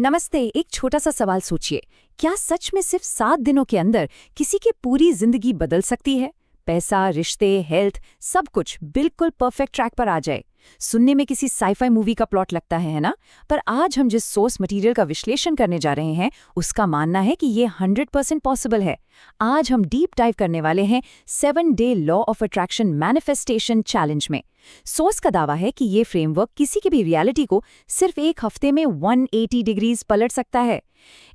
नमस्ते। एक छोटा सा सवाल सोचिए, क्या सच में सिर्फ 7 दिनों के अंदर किसी की पूरी जिंदगी बदल सकती है? पैसा, रिश्ते, हेल्थ, सब कुछ बिल्कुल परफेक्ट ट्रैक पर आ जाए। सुनने में किसी साईफाई मूवी का प्लॉट लगता है ना? पर आज हम जिस सोर्स मटेरियल का विश्लेषण करने जा रहे हैं, उसका मानना है कि ये 100% पॉसिबल है। आज हम डीप डाइव करने वाले हैं 7-डे law of attraction manifestation challenge में। सोर्स का दावा है कि ये फ्रेमवर्क किसी की भी रियलिटी को सिर्फ एक हफ्ते में 180 डिग्रीज पलट सकता है।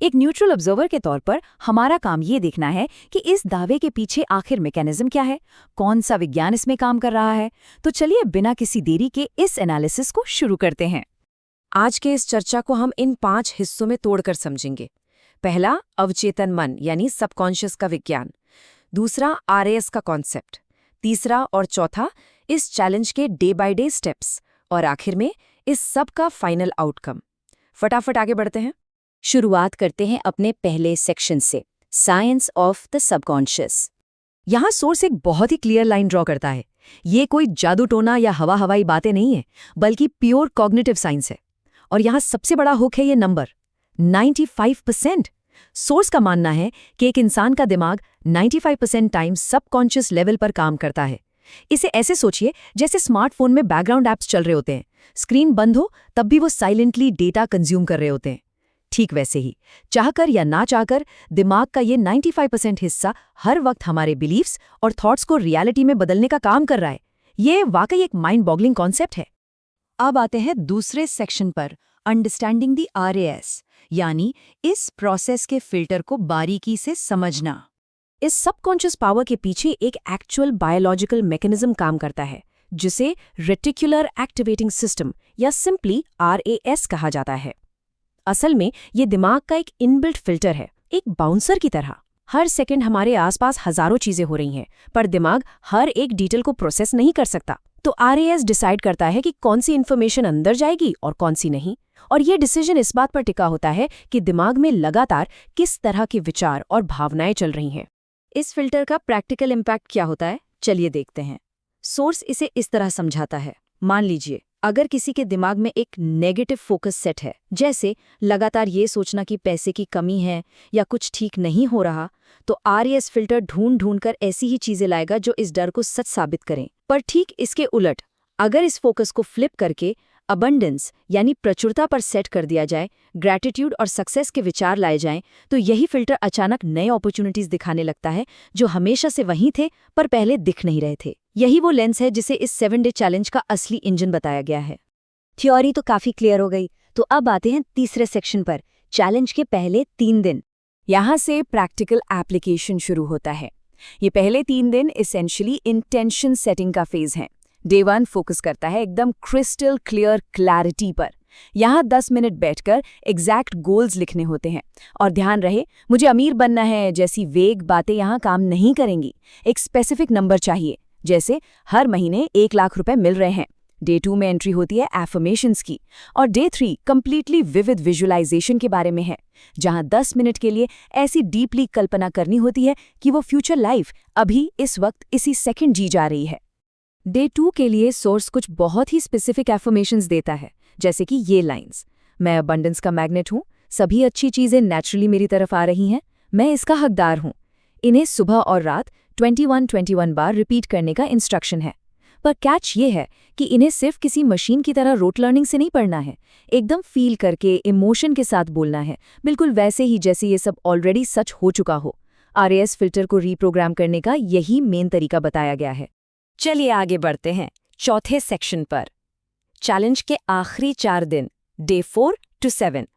एक न्यूट्रल ऑब्जर्वर के तौर पर हमारा काम ये देखना है कि इस दावे के पीछे आखिर मैकेनिज्म क्या है, कौन सा विज्ञान इसमें काम कर रहा है। तो चलिए बिना किसी देरी के इस एनालिसिस को शुरू करते हैं। आज के इस चर्चा को हम इन 5 हिस्सों में तोड़कर समझेंगे। पहला, अवचेतन मन यानी सबकॉन्शियस का विज्ञान। दूसरा, आरएएस का कॉन्सेप्ट। तीसरा और चौथा, इस चैलेंज के डे बाय डे स्टेप्स। और आखिर में इस सब का फाइनल आउटकम। फटाफट आगे बढ़ते हैं। शुरुआत करते हैं अपने पहले सेक्शन से, साइंस ऑफ द सबकॉन्शियस। यहाँ सोर्स एक बहुत ही क्लियर लाइन ड्रॉ करता है। ये कोई जादू टोना या हवाई बातें नहीं है, बल्कि प्योर कॉग्निटिव साइंस है। और यहाँ सबसे बड़ा हुक है ये नंबर 95%। सोर्स का मानना है कि एक इंसान का दिमाग 95% टाइम सबकॉन्शियस लेवल पर काम करता है। इसे ऐसे सोचिए जैसे स्मार्टफोन में बैकग्राउंड ऐप्स चल रहे होते हैं, स्क्रीन बंद हो तब भी वो साइलेंटली डेटा कंज्यूम कर रहे होते हैं। ठीक वैसे ही चाहकर या ना चाहकर दिमाग का ये 95% हिस्सा हर वक्त हमारे बिलीफ्स और थॉट्स को रियलिटी में बदलने का काम कर रहा है। ये वाकई एक माइंड बॉगलिंग कॉन्सेप्ट है। अब आते हैं दूसरे सेक्शन पर, अंडरस्टैंडिंग द आरएएस, यानी इस प्रोसेस के फिल्टर को बारीकी से समझना। इस सबकॉन्शियस पावर के पीछे एक एक्चुअल बायोलॉजिकल मैकेनिज्म काम करता है, जिसे रेटिकुलर एक्टिवेटिंग सिस्टम या सिंपली आरएएस कहा जाता है। असल में ये दिमाग का एक इनबिल्ट फिल्टर है, एक बाउंसर की तरह। हर सेकंड हमारे आसपास हजारों चीजें हो रही हैं, पर दिमाग हर एक डिटेल को प्रोसेस नहीं कर सकता। तो आरएएस डिसाइड करता है कि कौन सी इन्फॉर्मेशन अंदर जाएगी और कौन सी नहीं। और ये डिसीजन इस बात पर टिका होता है कि दिमाग में लगातार किस तरह के विचार और भावनाएं चल रही हैं। इस फिल्टर का प्रैक्टिकल इम्पैक्ट क्या होता है, चलिए देखते हैं। सोर्स इसे इस तरह समझाता है। मान लीजिए अगर किसी के दिमाग में एक नेगेटिव फोकस सेट है, जैसे लगातार ये सोचना कि पैसे की कमी है या कुछ ठीक नहीं हो रहा, तो आरएएस फिल्टर ढूंढ ढूंढ कर ऐसी ही चीजें लाएगा जो इस डर को सच साबित करें। पर ठीक इसके उलट, अगर इस फोकस को फ्लिप करके अबंडेंस यानी प्रचुरता पर सेट कर दिया जाए, ग्रैटिट्यूड और सक्सेस के विचार लाए जाएं, तो यही फिल्टर अचानक नए अपॉर्चुनिटीज दिखाने लगता है जो हमेशा से वहीं थे पर पहले दिख नहीं रहे थे। यही वो लेंस है जिसे इस 7-डे चैलेंज का असली इंजन बताया गया है। थ्योरी तो काफी क्लियर हो गई, तो अब आते हैं तीसरे सेक्शन पर, चैलेंज के पहले 3 दिन। यहाँ से प्रैक्टिकल एप्लीकेशन शुरू होता है। ये पहले 3 दिन एसेंशियली इंटेंशन सेटिंग का फेज है। डे 1 फोकस करता है एकदम क्रिस्टल क्लियर क्लैरिटी पर। यहाँ 10 मिनट बैठकर एग्जैक्ट गोल्स लिखने होते हैं। और ध्यान रहे, मुझे अमीर बनना है जैसी वेग बातें यहाँ काम नहीं करेंगी। एक स्पेसिफिक नंबर चाहिए, जैसे हर महीने 1 लाख रुपए मिल रहे हैं। डे 2 में एंट्री होती है एफर्मेशंस की। और डे 3 कंप्लीटली विविड विजुअलाइजेशन के बारे में है, जहां 10 मिनट के लिए ऐसी डीपली कल्पना करनी होती है कि वो फ्यूचर लाइफ अभी इस वक्त इसी सेकंड जी जा रही है। डे 2 के लिए सोर्स कुछ बहुत ही स्पेसिफिक एफर्मेशंस देता है, जैसे कि ये लाइंस: मैं अबंडेंस का मैग्नेट हूँ, सभी अच्छी चीजें नेचुरली मेरी तरफ आ रही हैं, मैं इसका हकदार हूँ। इन्हें सुबह और रात 21 बार रिपीट करने का इंस्ट्रक्शन है। पर कैच ये है कि इन्हें सिर्फ किसी मशीन की तरह रोट लर्निंग से नहीं पढ़ना है, एकदम फील करके इमोशन के साथ बोलना है, बिल्कुल वैसे ही जैसे ये सब ऑलरेडी सच हो चुका हो। आरएएस फिल्टर को रीप्रोग्राम करने का यही मेन तरीका बताया गया है। चलिए आगे बढ़ते हैं चौथे सेक्शन पर, चैलेंज के आखिरी 4 दिन, डे 4 to 7।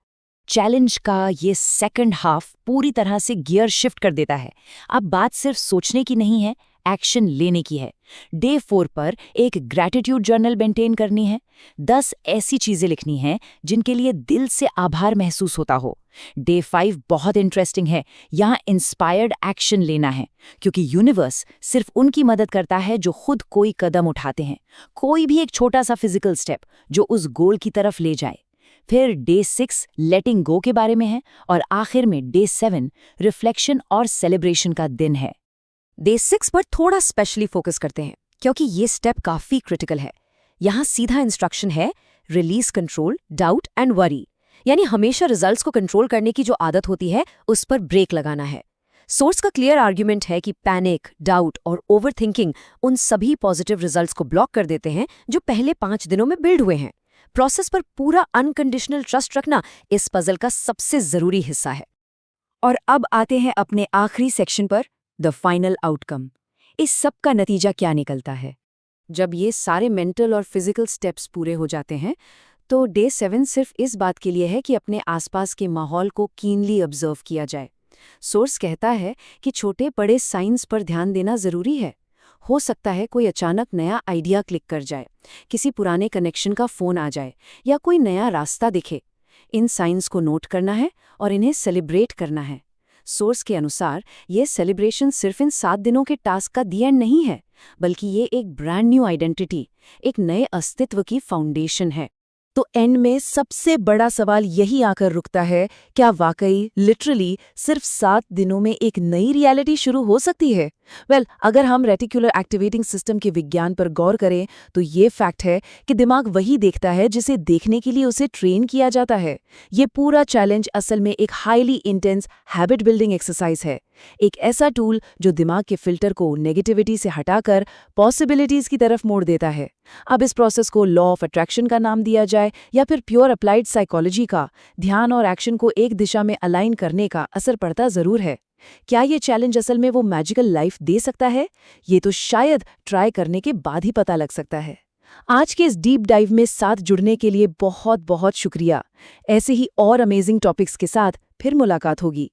चैलेंज का ये सेकंड हाफ पूरी तरह से गियर शिफ्ट कर देता है। अब बात सिर्फ सोचने की नहीं है, एक्शन लेने की है। डे 4 पर एक ग्रैटिट्यूड जर्नल मेंटेन करनी है। 10 ऐसी चीजें लिखनी हैं जिनके लिए दिल से आभार महसूस होता हो। डे 5 बहुत इंटरेस्टिंग है। यहाँ इंस्पायर्ड एक्शन लेना है, क्योंकि यूनिवर्स सिर्फ उनकी मदद करता है जो खुद कोई कदम उठाते हैं, कोई भी एक छोटा सा फिजिकल स्टेप जो उस गोल की तरफ ले जाए। फिर डे 6 लेटिंग गो के बारे में है, और आखिर में डे 7 रिफ्लेक्शन और सेलिब्रेशन का दिन है। डे 6 पर थोड़ा स्पेशली फोकस करते हैं, क्योंकि ये स्टेप काफी क्रिटिकल है। यहाँ सीधा इंस्ट्रक्शन है: release control, doubt and worry. यानी हमेशा रिजल्ट्स को कंट्रोल करने की जो आदत होती है उस पर ब्रेक लगाना है। सोर्स का क्लियर आर्ग्यूमेंट है कि पैनिक, डाउट और ओवरथिंकिंग उन सभी पॉजिटिव रिजल्ट्स को ब्लॉक कर देते हैं जो पहले 5 दिनों में बिल्ड हुए हैं। प्रोसेस पर पूरा अनकंडीशनल ट्रस्ट रखना इस पजल का सबसे जरूरी हिस्सा है। और अब आते हैं अपने आखिरी सेक्शन पर, द फाइनल आउटकम। इस सब का नतीजा क्या निकलता है? जब ये सारे मेंटल और फिजिकल स्टेप्स पूरे हो जाते हैं तो डे 7 सिर्फ इस बात के लिए है कि अपने आसपास के माहौल को कीनली ऑब्जर्व किया जाए। सोर्स कहता है कि छोटे बड़े साइंस पर ध्यान देना जरूरी है। हो सकता है कोई अचानक नया आइडिया क्लिक कर जाए, किसी पुराने कनेक्शन का फोन आ जाए या कोई नया रास्ता दिखे। इन साइंस को नोट करना है और इन्हें सेलिब्रेट करना है। सोर्स के अनुसार ये सेलिब्रेशन सिर्फ इन 7 दिनों के टास्क का दी एंड नहीं है, बल्कि ये एक ब्रांड न्यू आइडेंटिटी, एक नए अस्तित्व की फाउंडेशन है। तो एंड में सबसे बड़ा सवाल यही आकर रुकता है, क्या वाकई लिटरली सिर्फ 7 दिनों में एक नई रियलिटी शुरू हो सकती है? अगर हम रेटिकुलर एक्टिवेटिंग सिस्टम के विज्ञान पर गौर करें तो ये फैक्ट है कि दिमाग वही देखता है जिसे देखने के लिए उसे ट्रेन किया जाता है। ये पूरा चैलेंज असल में एक highly intense habit building exercise है, एक ऐसा टूल जो दिमाग के फिल्टर को नेगेटिविटी से हटाकर पॉसिबिलिटीज की तरफ मोड़ देता है। अब इस प्रोसेस को लॉ ऑफ अट्रैक्शन का नाम दिया जाए या फिर प्योर अप्लाइड साइकोलॉजी का, ध्यान और एक्शन को एक दिशा में अलाइन करने का असर पड़ता जरूर है। क्या ये चैलेंज असल में वो मैजिकल लाइफ दे सकता है? ये तो शायद ट्राई करने के बाद ही पता लग सकता है। आज के इस डीप डाइव में साथ जुड़ने के लिए बहुत बहुत शुक्रिया। ऐसे ही और अमेजिंग टॉपिक्स के साथ फिर मुलाकात होगी।